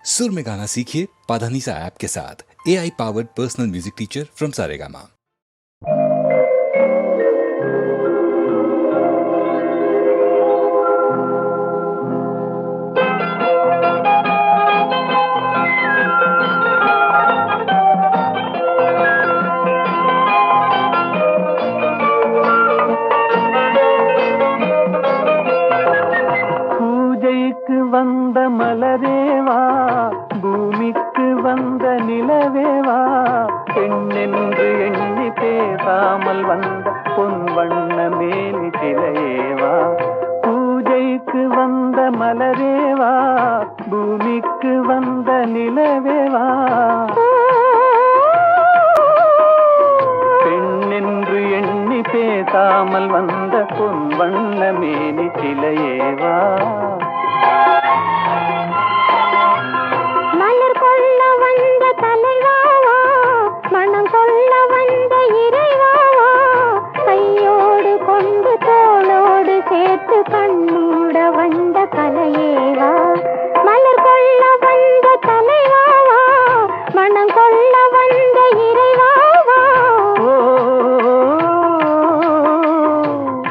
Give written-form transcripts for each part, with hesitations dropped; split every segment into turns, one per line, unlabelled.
सुर में गाना सीखिए पाधानीसा ऐप के साथ। AI powered personal music teacher from Saregama.
வந்த மலரேவா, பூமிக்கு வந்த நிலவேவா, பெண்ணென்று எண்ணி பேசாமல் வந்த பொன் வண்ண மேனி சிலையேவா. பூஜைக்கு வந்த மலரேவா, பூமிக்கு வந்த நிலவேவா, பெண்ணென்று எண்ணி பேசாமல் வந்த பொன் வண்ண மேனி சிலையேவா.
மலர் கொள்ள வந்த தலைவாவா, மனம் கொள்ள வந்த இறைவாவா, கையோடு கொண்டு தோளோடு சேர்த்து கண்ணூட வந்த கலையேவா. மலர் கொள்ள வந்த தலைவாவா, மனம் கொள்ள வந்த இறைவாவா,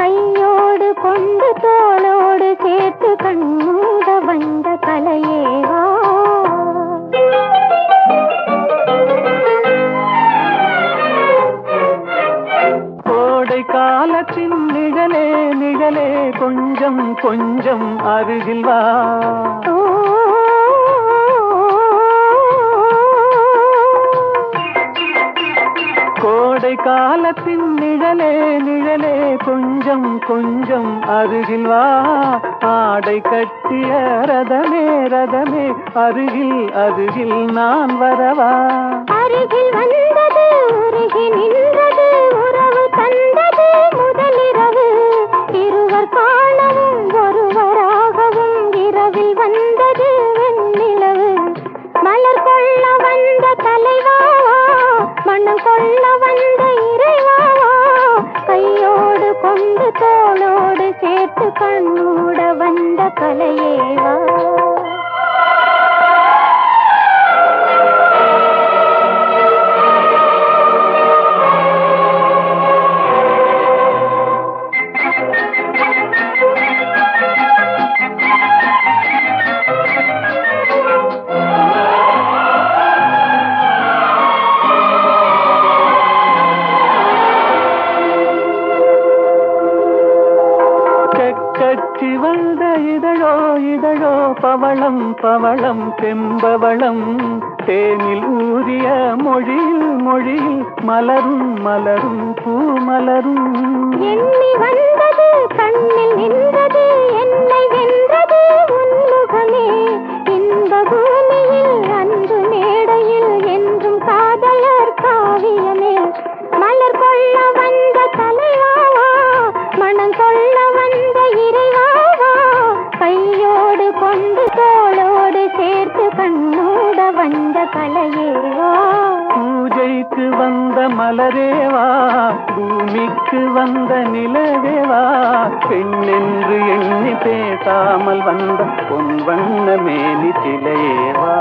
கையோடு கொண்டு தோளோடு சேர்த்து கண்ணூட வந்த கலையேவா.
காலத்தின் நிழலே நிழலே கொஞ்சம் கொஞ்சம் அருகில் வா. கோடை காலத்தின் நிழலே நிழலே கொஞ்சம் கொஞ்சம் அருகில் வா. ஆடை கட்டிய ரதமே ரதமே அருகில் அருகில் நான் வரவா.
அருகில் வந்தது உருகி நின்றது உறவு தந்தது முதலிரவு. இருவர் காணவும் ஒருவராகவும் இரவில் வந்தது வெண்ணிலவு. மலர் கொள்ள வந்த தலைவாவா, மனம் கொள்ள வந்த இறைவாவா, கையோடு கொண்டு தோளோடு சேர்த்து கண்ணூட வந்த கலையேவா.
கட்சி வந்த இதழோ இதழோ பவளம் பவளம் செம்பவளம், தேனில் ஊறிய மொழியில் மொழியில் மலரும் மலரும் பூ மலரும்.
எண்ணி வந்தது கண்ணில் நின்றது என்னை வென்றது உன்முகமே. இந்த பூமியில் அன்பு மேடையில் என்றும் காதலர் காவியமே. மலர் கொள்ள வந்த தலைவாவா, மனம் கொள்ள வந்த இறைவாவா, கையோடு கொண்டு தோளோடு சேர்த்து கண்ணூட வந்த கலையேவா.
பூஜைக்கு வந்த மலரேவா, பூமிக்கு வந்த நிலவேவா, பெண்ணென்று எண்ணி பேசாமல் வந்த பொன் வண்ண மேனி சிலையேவா.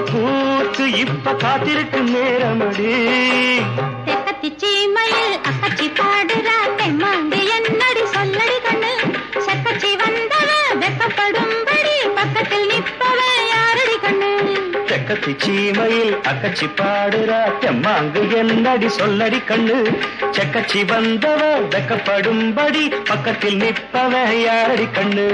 பூத்து இப்ப காத்திருக்கு நேரமடி.
தெக்கத்தி சீமையில் அக்கச்சி பாடுறா தெம்மாண்டி என்னடி சொல்லடி கண்ணு. சக்கச்சி வந்தவ வெக்கப்படும்படி பக்கத்தில் நிற்பவ யாரடி கண்ணு.
தெக்கத்தி சீமையில் அக்கச்சி பாடுறா தெம்மாங்கு என்னடி சொல்லடி கண்ணு செக்கச்சி வந்தவ வெக்கப்படும்படி பக்கத்தில் நிற்பவ யாரடி கண்ணு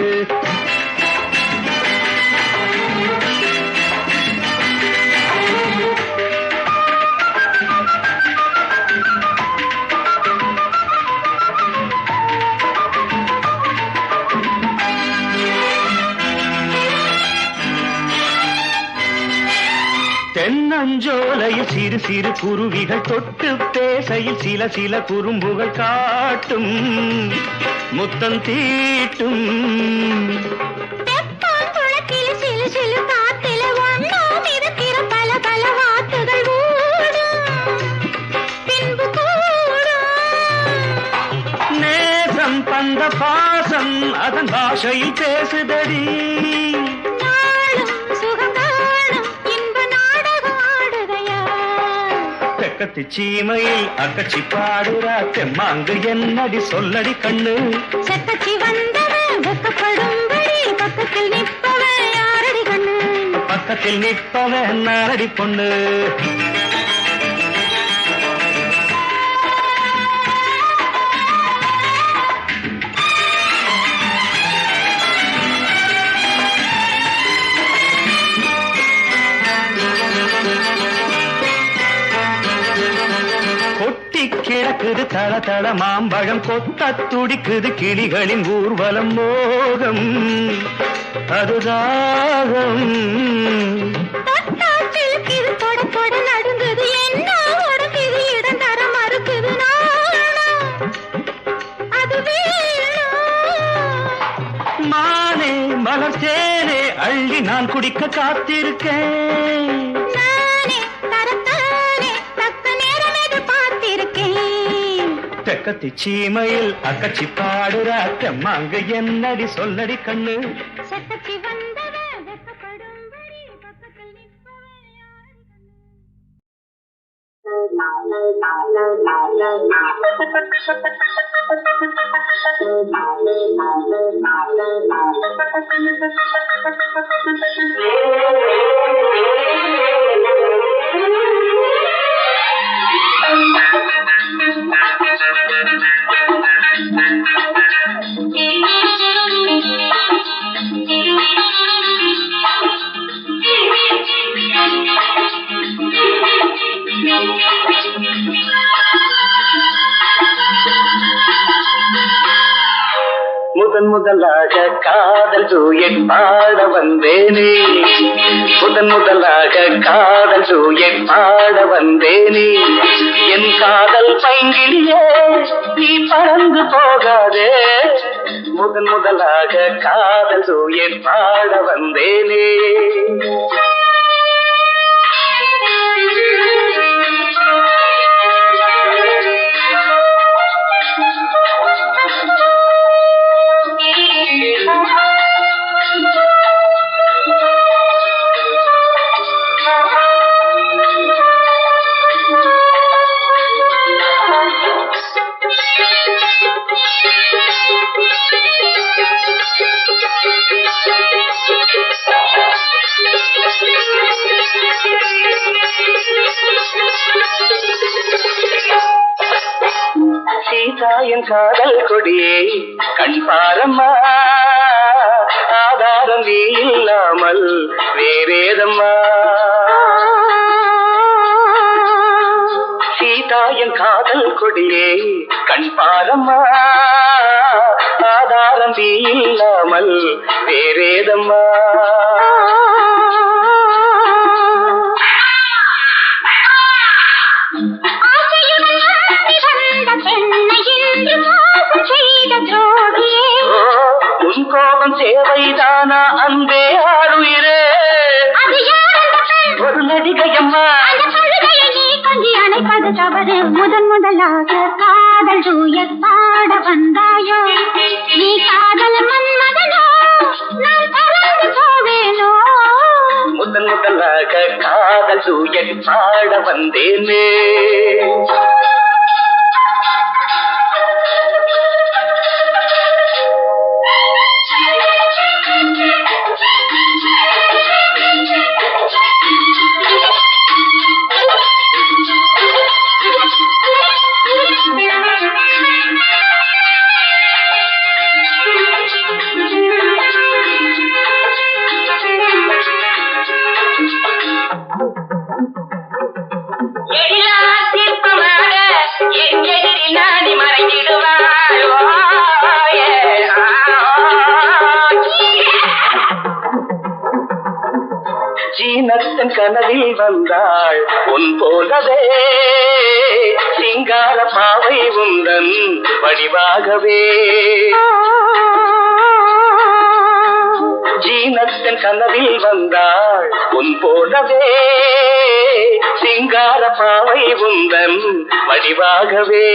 தென்னஞ்சோலையில் சிறு சிறு குருவிகள் தொட்டு பேசையில் சில சில குறும்புகள் காட்டும் முத்தம் தீட்டும்
சிலு சிலு காத்தில ஒன்றும் இருக்கிற பல பல வாக்குகள் ஊடும் பின்பு கூடும்
நேசம் தந்த பாசம் அதன் பாஷையில் பேசுதடி தெக்கத்தி சீமையில் அக்கச்சி பாடுறா தெம்மாங்கு என்னடி சொல்லடி கண்ணு
செக்கச்சி வந்தவன் வெக்கப்படும்படி பக்கத்தில் நிற்பவன் யாரடி கண்ணு
பக்கத்தில் நிற்பவன் நாரடி பொண்ணு கிடக்குது தள தள மாம்பழம் கொத்த துடிக்குது கிளிகளின் ஊர்வலம் மோகம் அதுதாகம்
நடுங்குது என்ன உடம்புது இடம் தர மறுக்குது அது
மானே மலர்ச்சேனே அள்ளி நான் குடிக்க காத்திருக்கேன் தெக்கத்தி சீமையில் அக்கச்சி பாடுறா தெம்மாங்கு என்னடி சொல்லடி கண்ணு
செக்கச்சி வந்தவ வெக்கப்படும்படி பக்கத்தில்
முதன் முதலாக காதல் டூயட் பாட வந்தேனே முதன் முதலாக காதல் டூயட் பாட வந்தேனே என் காதல் பைங்கிலியே நீ பறந்து போகாதே முதன் முதலாக காதல் டூயட் பாட வந்தேனே சீதாயன் காதல் கொடியே கண் பாரம்மா ஆதாரம் நீ இல்லாமல் வேறேதம்மா சீதாயன் காதல் கொடியே கண் பாரம்மா ஆதாரம் நீ இல்லாமல் வேறேதம்மா உன் கோபம் சேவைதானா அன்பே ஆறுயிரே ஒரு நடிகையம்மா
அணைப்பது தவறு முதன் முதலாக காதல் டூயட் பாட வந்தாயோ நீ காதல் மன்மதனோ நான் பறந்து போவேனோ
முதன் முதலாக காதல் டூயட் பாட வந்தேனே ஜீனத்தன் கனவில் வந்தாள் உன் போலவே சிங்கார பாவை உந்தன் வடிவாகவே ஜீனத்தன் கனவில் வந்தாள் உன் போலவே சிங்கார பாவை உந்தன் வடிவாகவே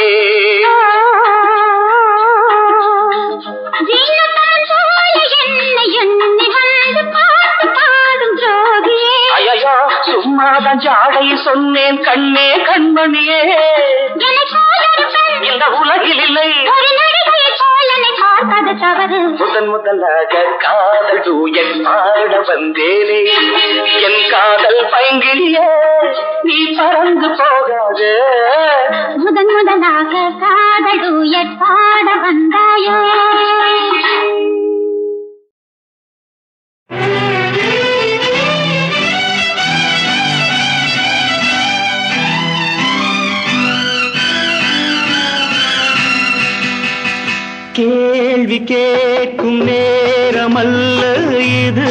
ஐயோ சும்மாதான் ஜாடை சொன்னேன் கண்ணே கண்மணியே இந்த உலகில் இல்லை முதன் முதலாக காதல் தூயன் பாட வந்தேனே என் காதல் பைங்கிலியே நீ பறந்து போகாது
முதன் முதலாக காதல் தூயன் பாட வந்தாயோ
கேள்வி கேட்கும் நேரமல்ல இது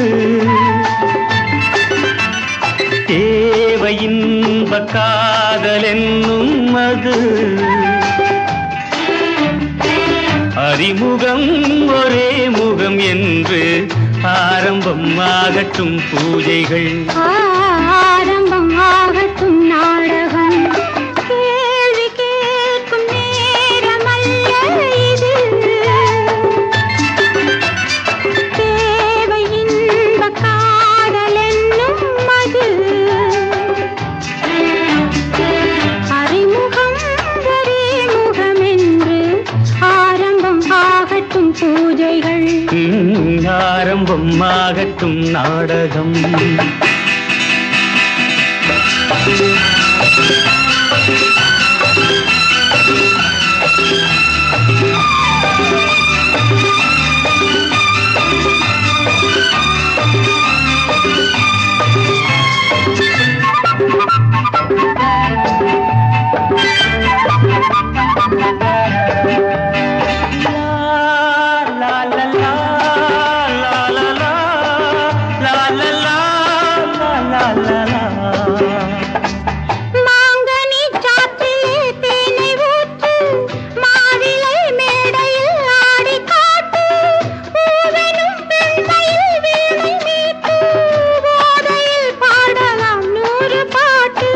தேவை இன்ப காதல் என்னும் அது அறிமுகம் ஒரே முகம் என்று ஆரம்பம் ஆகட்டும் பூஜைகள்
ஆரம்பம் ஆகட்டும் நாடகம் கேள்வி கேட்கும் நேரமல்ல இது தேவை இன்ப காதல் என்னும் அது அறிமுகம் ஒரே முகம் என்று ஆரம்பம் ஆகட்டும் பூஜைகள்
ஆரம்பம் ஆகட்டும் நாடகம்
மாங்கனி சாற்றிலே தேனை ஊற்று மாவிலை மேடையில் ஆடி காட்டு பூவெனும் பெண்மையில் வீணை மீட்டு போதையில் பாடலாம் 100 பாட்டு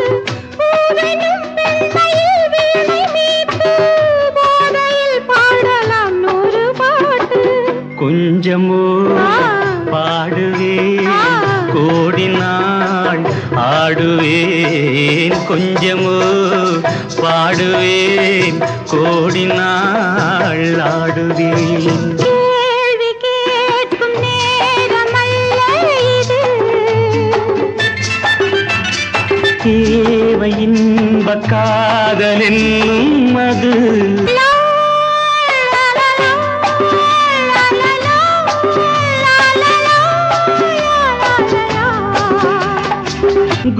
பூவெனும் பெண்மையில் வீணை மீட்டு போதையில் பாடலாம் 100 பாட்டு
கொஞ்சமோ பாடுவேன் கோடி நாள் ஆடுவேன் கொஞ்சமோ பாடுவேன் கோடி நாள் ஆடுவேன்
கேள்வி கேட்கும் நேரமல்ல இது
தேவை இன்ப காதல் என்னும் அது
லா, லா, லா, லா, லா, லா, லா, லா, லா, லா,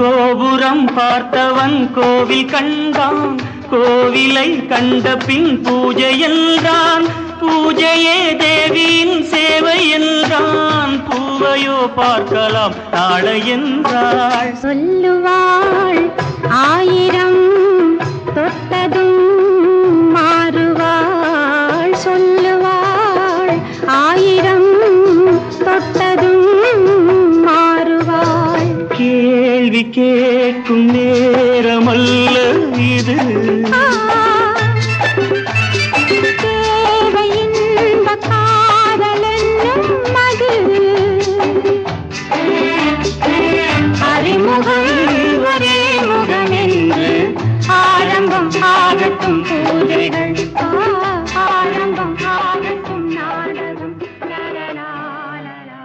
கோபுரம் பார்த்தவன் கோவில் கண்டான் கோவிலை கண்ட பின் பூஜை என்றான் பூஜையே தேவியின் சேவை என்றான் பூவையோ பார்க்கலாம் நாளை என்றாள்
சொல்லுவாள் 1000 தொட்டதும் மாறுவாள் சொல்லுவாள் 1000 தொட்டதும் மாறுவாள்
கேள்வி கேட்கும் நேரமல்ல இது
தேவை இன்ப காதல் என்னும் அது அறிமுகம் ஒரே முகம் என்று ஆரம்பம் ஆகட்டும் பூஜைகள் ஆரம்பம் ஆகட்டும் நாடகம் லலலா, லலலா.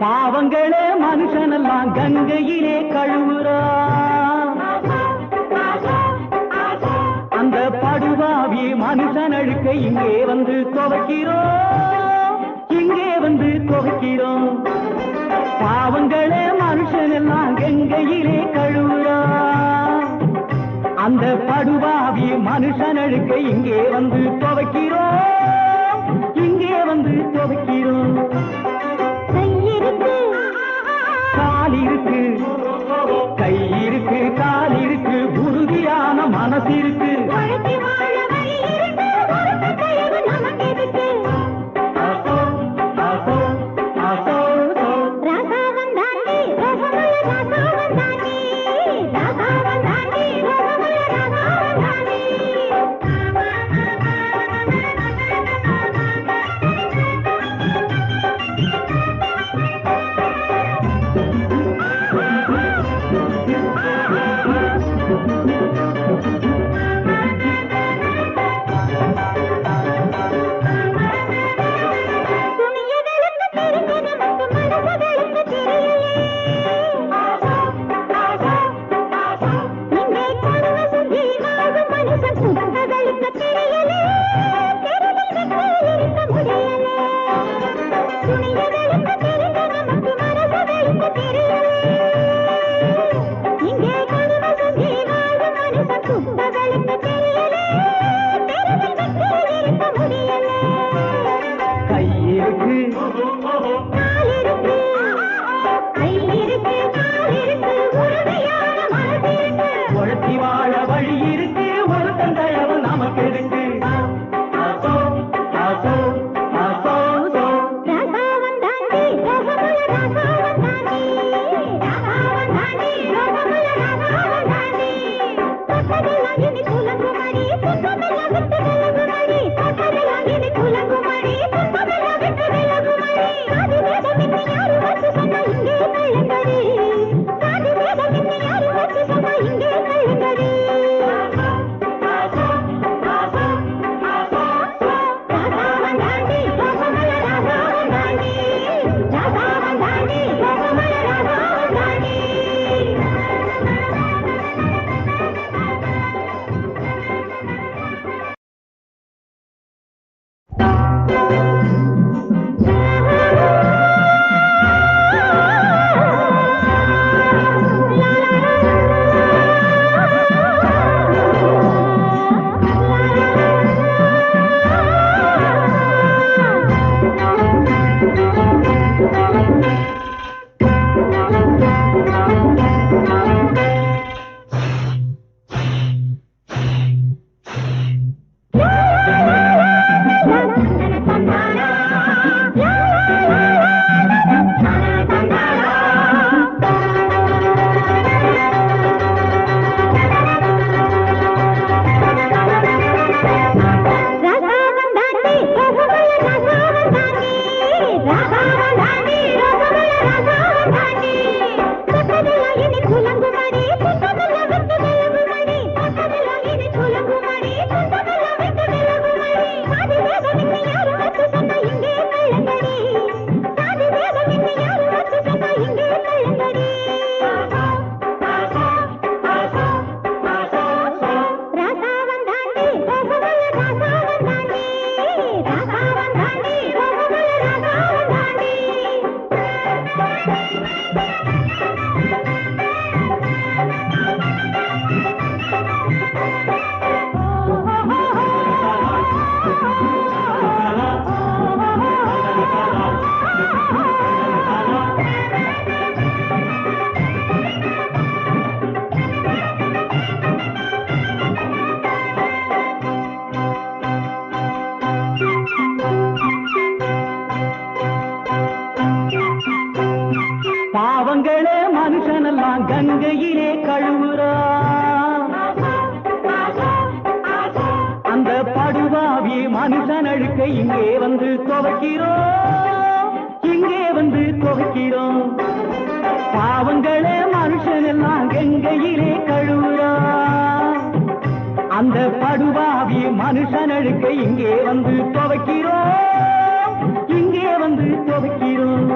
பாவங்களே மனுஷனெல்லாம் கங்கையிலே கழுவுறா அந்த படுபாவி மனுஷன் அழுக்க இங்கே வந்து துவைக்கிறோம் இங்கே வந்து துவைக்கிறோம் பாவங்களே மனுஷனெல்லாம் கங்கையிலே கழுவுறா அந்த படுபாவி மனுஷன் அழுக்க இங்கே வந்து துவைக்கிறோம் இங்கே வந்து துவைக்கிறோம் கால் இருக்கு கை இருக்கு கால் இருக்கு உறுதியான மனசு இருக்கு பாவங்களே மனுஷனெல்லாம் கங்கையிலே கழுவுறா அந்த படுபாவி மனுஷன் அழுக்க இங்கே வந்து துவைக்கிறோம் இங்கே வந்து துவைக்கிறோம் பாவங்களே மனுஷனெல்லாம் கங்கையிலே கழுவுறா அந்த படுபாவி மனுஷன் அழுக்க இங்கே வந்து துவைக்கிறோம் இங்கே வந்து துவைக்கிறோம்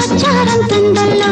అచ్చారం తందల్లో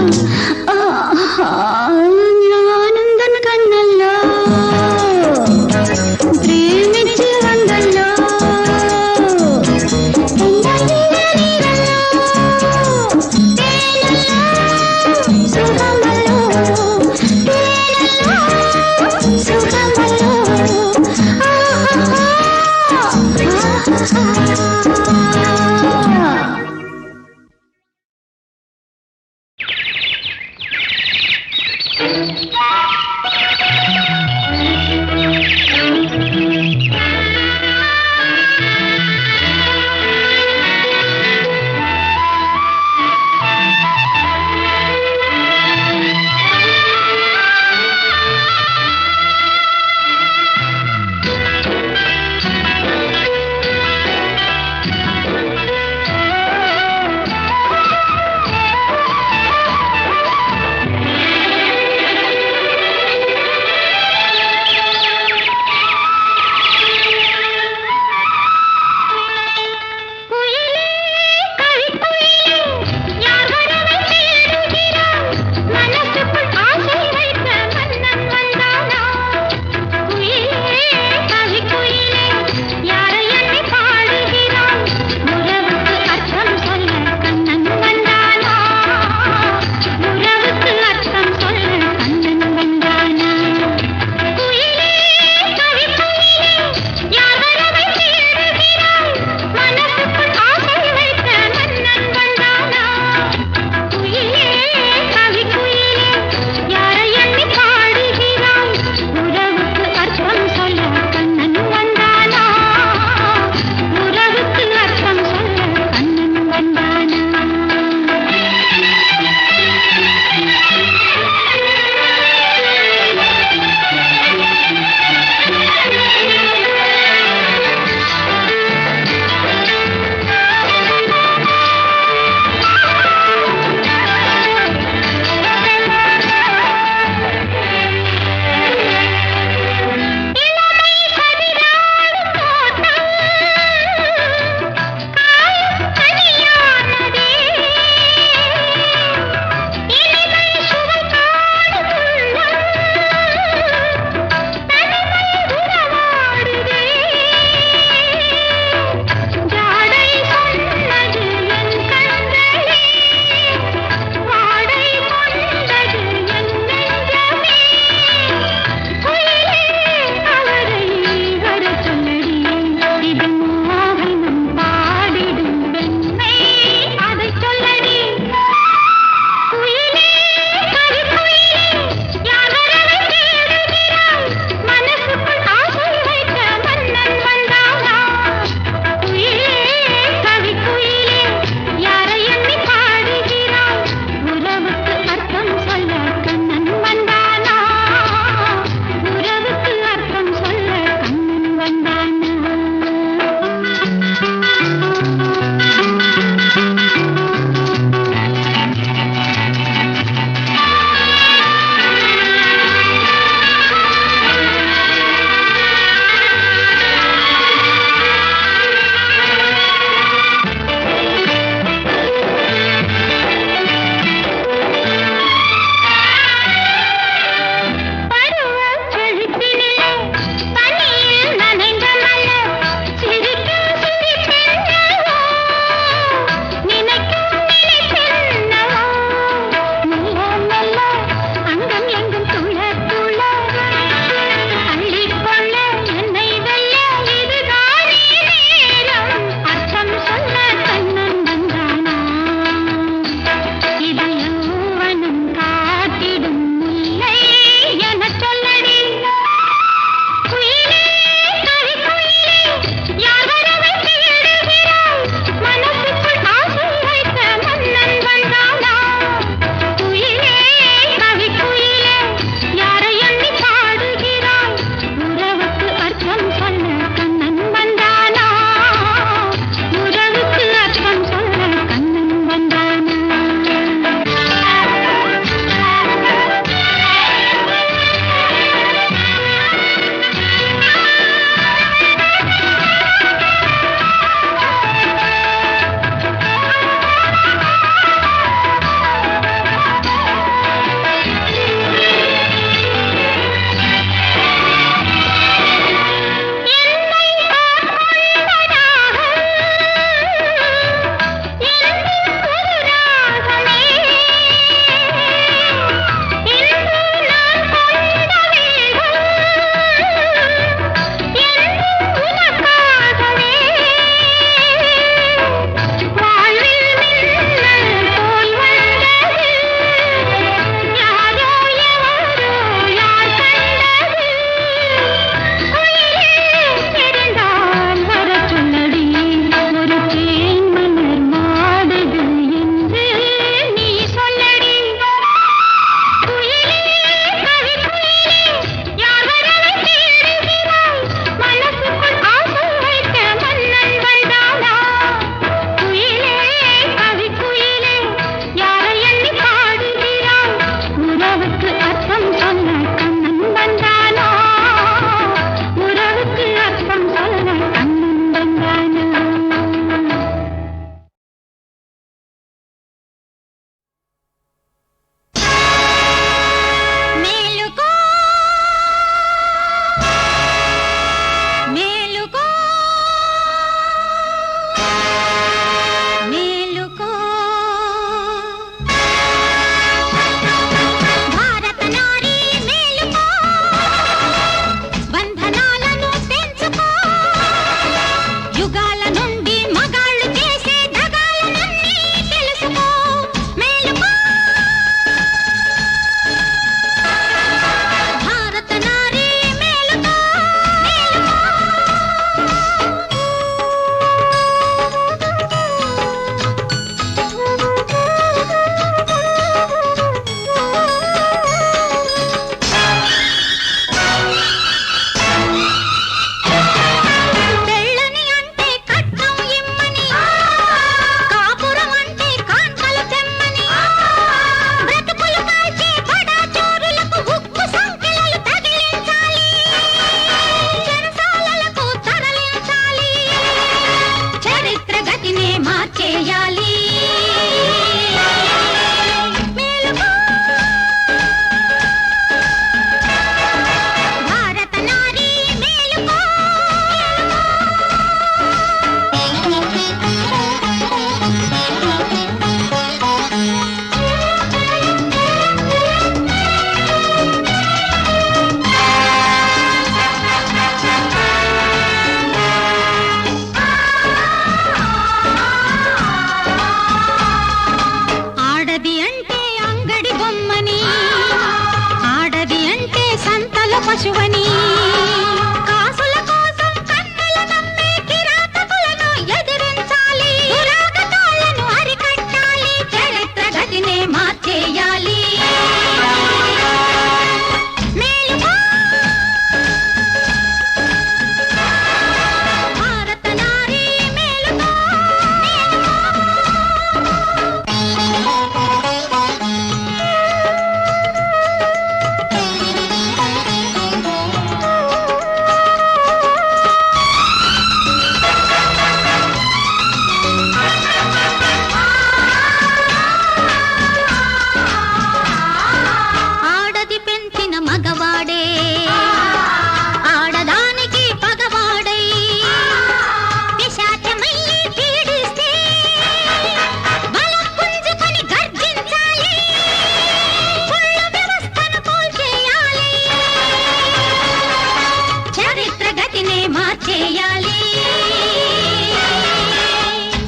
మార్చేయాలి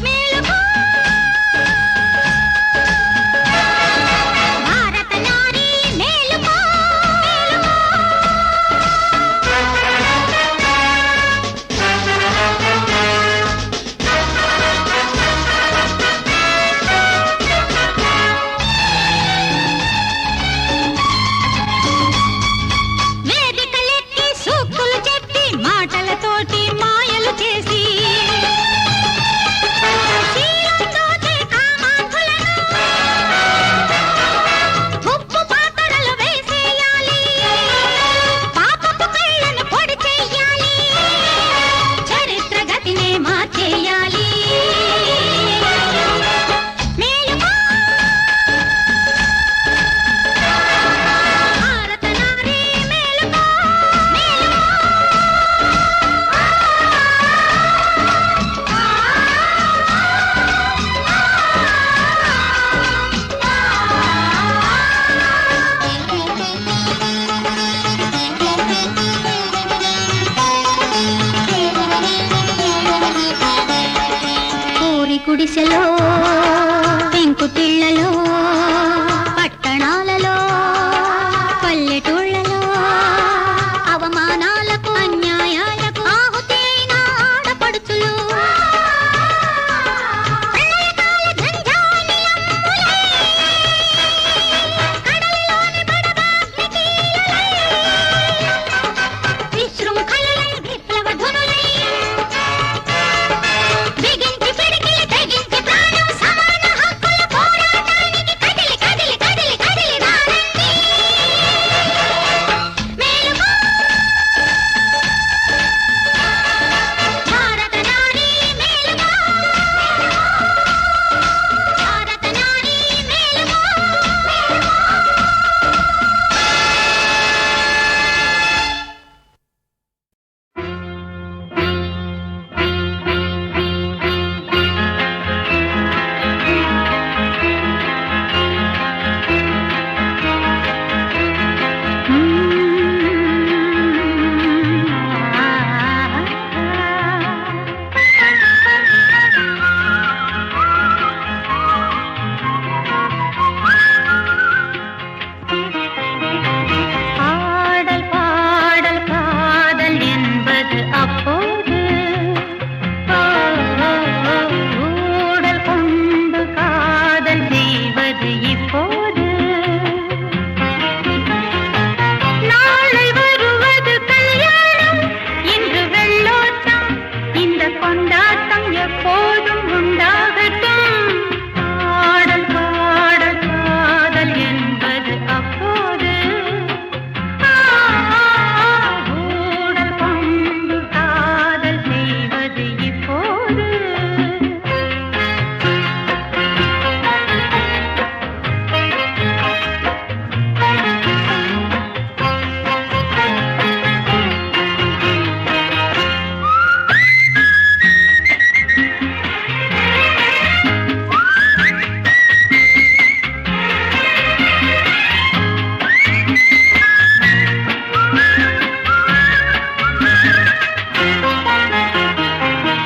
మేలుకో భారత నారి మేలుకో వేదికలెక్కి సూక్తులు చెప్పి మాటలతోటి మాయలు చేసి శీలం దోచే కామాంధులను ఉప్పు పాత్రలు వేసేయాలి పాపపు కళ్ళను పొడి చెయ్యాలి చరిత్ర గతినే మార్చేయాలి మేలుకో భారత నారి మేలుకో పూరి గుడిసెలో పెంకుటిళ్లలో పట్టణాలలో పల్లెటూళ్లలో అవమానాలకు అన్యాయాలకు ఆహుతి అయిన ఆడపడుచులు ప్రళయకాల జంజానియంబులై, కడలిలోని బడబాగ్నికీలలై, విశృంఖలులై విప్లవ ధ్వనులై, బిగించి పిడికిలి తెగించి ప్రాణం సమాన హక్కుల పోరాటానికి కదిలి కదిలి కదిలి కదిలి రారండి మేలుకో భారత నారి మేలుకో భారత నారి మేలుకో பாடல் பாடல் காதல் என்பது அப்போது ஊடல் கொண்டு காதல் செய்வது இப்போது நாளை வருவது கல்யாணம் இன்று வெள்ளோட்டம் இந்த கொண்டாட்டம் எப்போதும் உண்டாகட்டும் பாடல் பாடல் காதல் என்பது அப்போது ஊடல் கொண்டு காதல் செய்வது இப்போது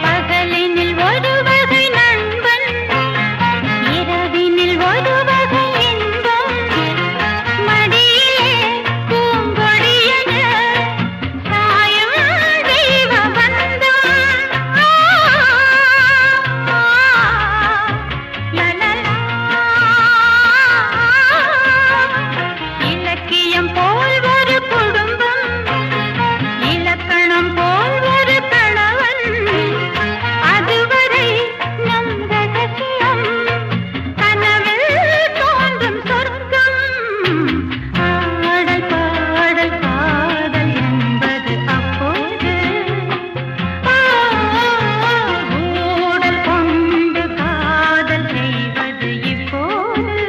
பகலினில் ஒரு வகை நண்பன் இரவினில் ஒரு வகை இன்பம் மடியிலே பூங்கொடியென சாயும் தெய்வ பந்தம் லலலா. இலக்கியம் போல் ஒரு குடும்பம் இலக்கணம் போல் ஒரு கணவன் அதுவரை நம் ரகசியம் கனவில் தோன்றும் சொர்க்கம் ஆடல் பாடல் காதல் என்பது அப்போது ஊடல் கொண்டு காதல் செய்வது இப்போது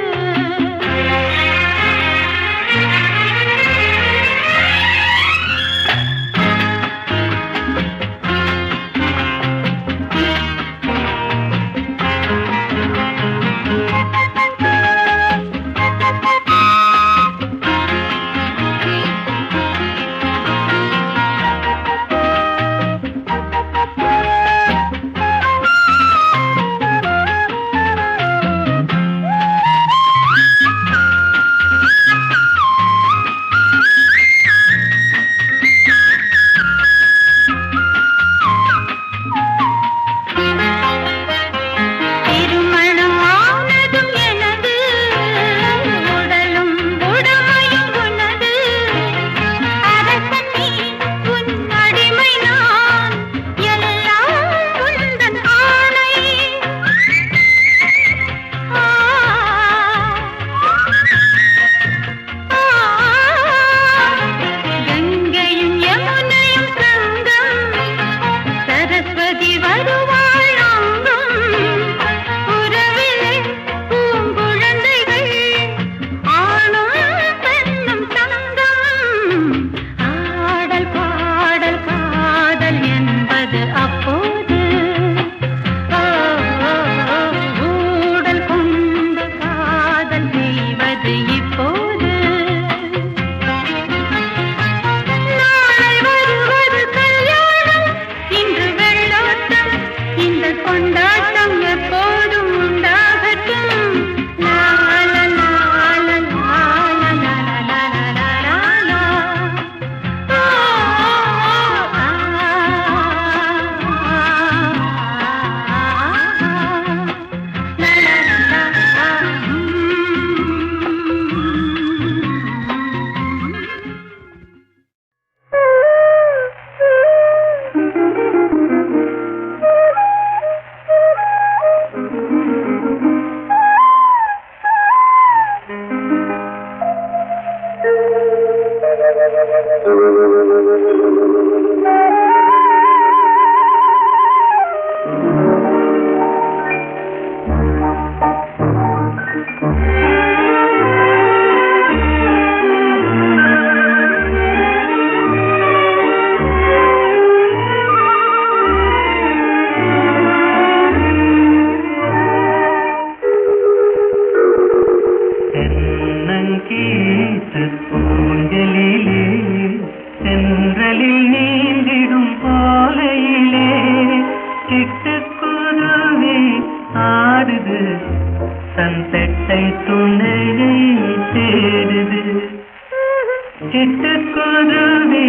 சிட்டுக்குருவி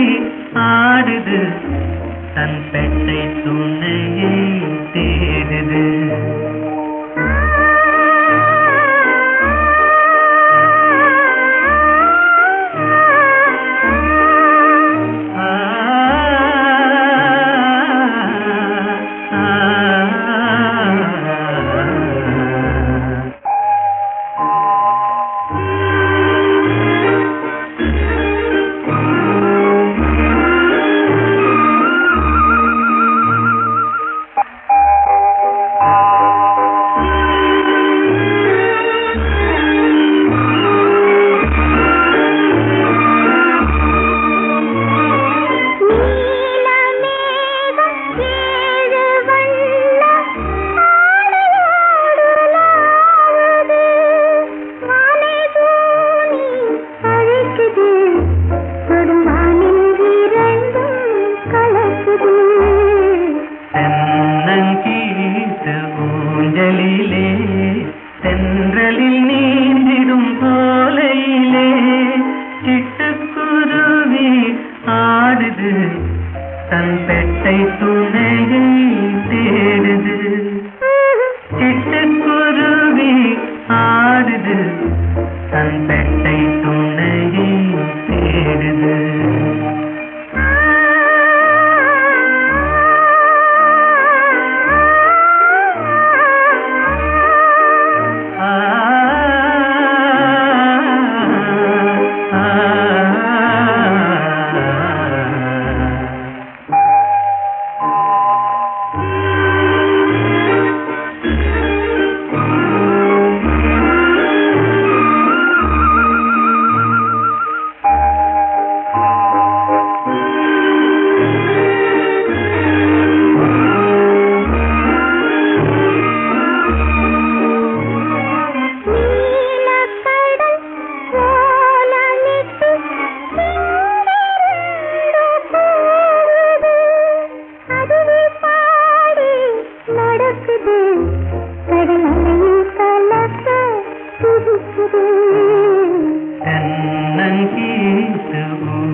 ஆடுது தன் பெட்டை துணையை தேடுது. தென்றலில் நீந்திடும் சோலையிலே சிட்டுக்குருவி ஆடுது தன் பெட்டை துணையை தேடுது. சிட்டுக்குருவி ஆடுது தன் பெட்டை துணையை தேடுது.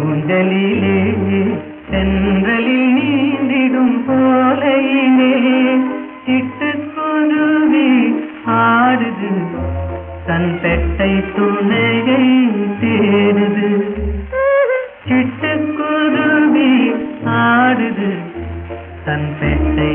ஊஞ்சலிலே தென்றலில் நீந்திடும் போலையிலே சிட்டுக்குருவி ஆடுது தன் பெட்டை துணையை தேடுது. சிட்டுக்குருவி ஆடுது தன் பெட்டை